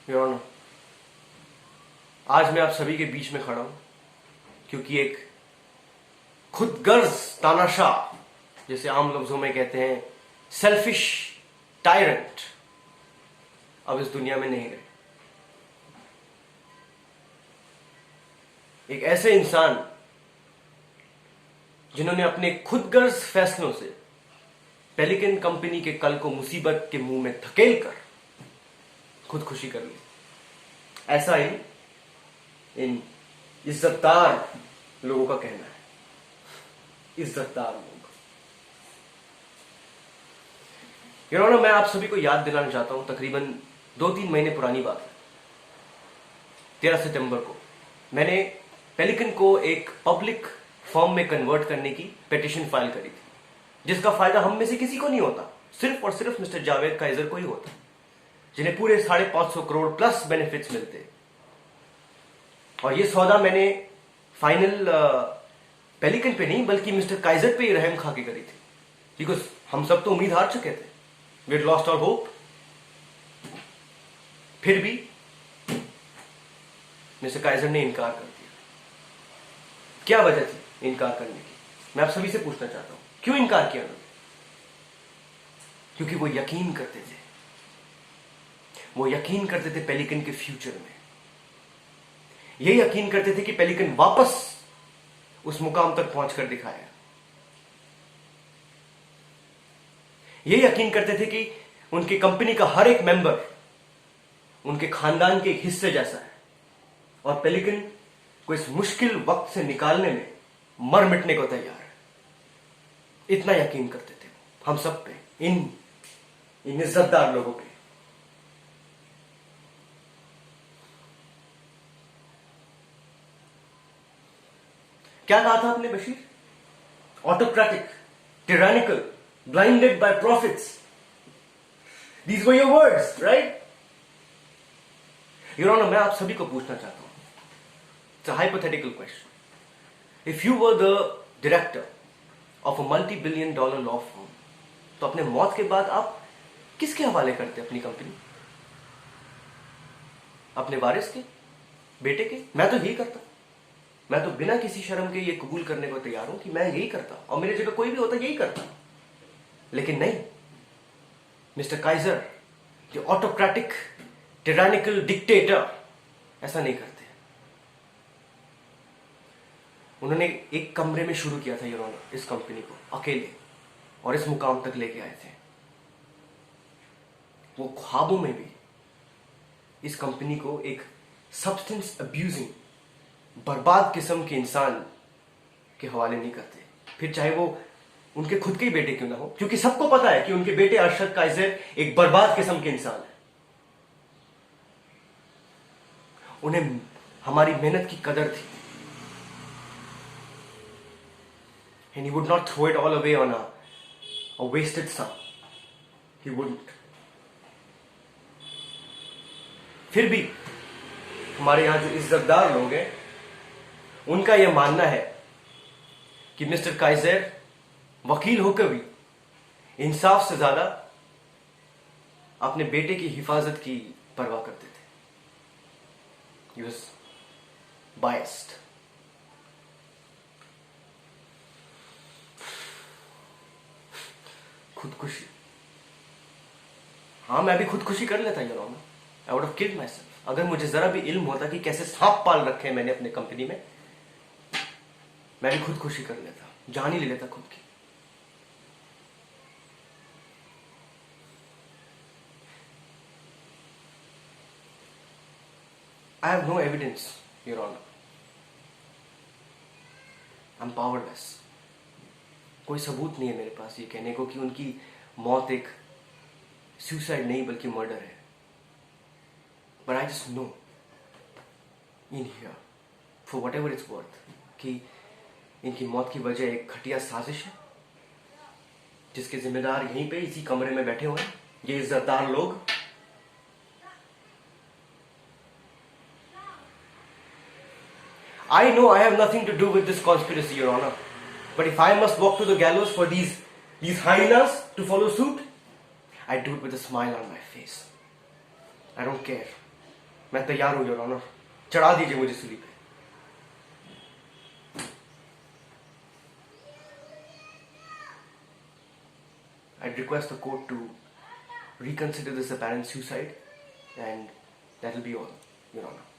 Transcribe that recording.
Your honour, आज मैं आप सभी के बीच में खड़ा हूं क्योंकि एक खुदगर्ज तानाशाह, जिसे आम लफ्जों में कहते हैं सेल्फिश टायरेंट, अब इस दुनिया में नहीं रहे। एक ऐसे इंसान जिन्होंने अपने खुदगर्ज फैसलों से पेलिकन कंपनी के कल को मुसीबत के मुंह में धकेल कर खुदकुशी कर ली। ऐसा ही इन इज्जतदार लोगों का कहना है। इज्जतदार लोग। योर ऑनर, मैं आप सभी को याद दिलाना चाहता हूं, तकरीबन 2-3 महीने पुरानी बात है। 13 सितंबर को मैंने पेलिकन को एक पब्लिक फर्म में कन्वर्ट करने की पिटीशन फाइल करी थी, जिसका फायदा हम में से किसी को नहीं होता, सिर्फ और सिर्फ मिस्टर जावेद काइजर को ही होता, जिन्हें पूरे 550 करोड़ प्लस बेनिफिट्स मिलते। और ये सौदा मैंने फाइनल पेलिकन पे नहीं बल्कि मिस्टर काइजर पे ही रहम खा के करी थी, बिकॉज हम सब तो उम्मीद हार चुके थे। We had lost our hope. फिर भी मिस्टर काइजर ने इनकार कर दिया। क्या वजह थी इनकार करने की? मैं आप सभी से पूछना चाहता हूं, क्यों इनकार किया उन्होंने? क्योंकि वो यकीन करते थे, वो यकीन करते थे पेलिकन के फ्यूचर में। ये यकीन करते थे कि पेलिकन वापस उस मुकाम तक पहुंचकर दिखाया। ये यकीन करते थे कि उनकी कंपनी का हर एक मेंबर उनके खानदान के एक हिस्से जैसा है और पेलिकन को इस मुश्किल वक्त से निकालने में मर मिटने को तैयार है। इतना यकीन करते थे हम सब पे, इन इज्जतदार लोगों पे। क्या कहा था आपने Bashir? Autocratic, tyrannical, blinded by profits. These were your words, right? Your honour, मैं आप सभी को पूछना चाहता हूं, it's a hypothetical question. If you were the director of a multi billion dollar law firm, तो अपने मौत के बाद आप किसके हवाले करते अपनी कंपनी? अपने वारिस के, बेटे के? मैं तो यही करता। मैं तो बिना किसी शर्म के ये कबूल करने को तैयार हूं कि मैं यही करता, और मेरे जगह कोई भी होता यही करता। लेकिन नहीं, mister Kaizer, the autocratic tyrannical dictator, ऐसा नहीं करते। उन्होंने एक कमरे में शुरू किया था योर ऑनर इस कंपनी को अकेले, और इस मुकाम तक लेके आए थे। वो ख्वाबों में भी इस कंपनी को एक सब्सटेंस अब्यूजिंग, बर्बाद किस्म के इंसान के हवाले नहीं करते, फिर चाहे वो उनके खुद के ही बेटे क्यों ना हो, क्योंकि सबको पता है कि उनके बेटे अरशद काइजर एक बर्बाद किस्म के इंसान है। उन्हें हमारी मेहनत की कदर थी, and he would not throw it all away on a wasted son. He wouldn't. फिर भी हमारे यहां जो इज्जतदार लोग हैं, उनका यह मानना है कि मिस्टर काइजर वकील होकर भी इंसाफ से ज्यादा अपने बेटे की हिफाजत की परवाह करते थे। He was biased. खुदकुशी, हाँ, मैं भी खुदकुशी कर लेता your honour. I would have killed myself. अगर मुझे जरा भी इल्म होता कि कैसे सांप पाल रखे हैं मैंने अपने कंपनी में, मैं भी खुदकुशी कर लेता, जान ही ले लेता खुद की। I have no evidence, Your Honor. I'm powerless. कोई सबूत नहीं है मेरे पास ये कहने को कि उनकी मौत एक सुसाइड नहीं बल्कि मर्डर है। But I just know in here, for whatever it's worth, कि इनकी मौत की वजह एक घटिया साजिश है, जिसके जिम्मेदार यहीं पे इसी कमरे में बैठे हुए हैं ये इज्जतदार लोग। I know I have nothing to do with this conspiracy, Your Honor. But if I must walk to the gallows for these hyenas to follow suit, I do it with a smile on my face. I don't care. मैं तैयार हूं your honour, चढ़ा दीजिए मुझे सूली पे। I'd request the court to reconsider this apparent suicide, and that will be all, Your Honor.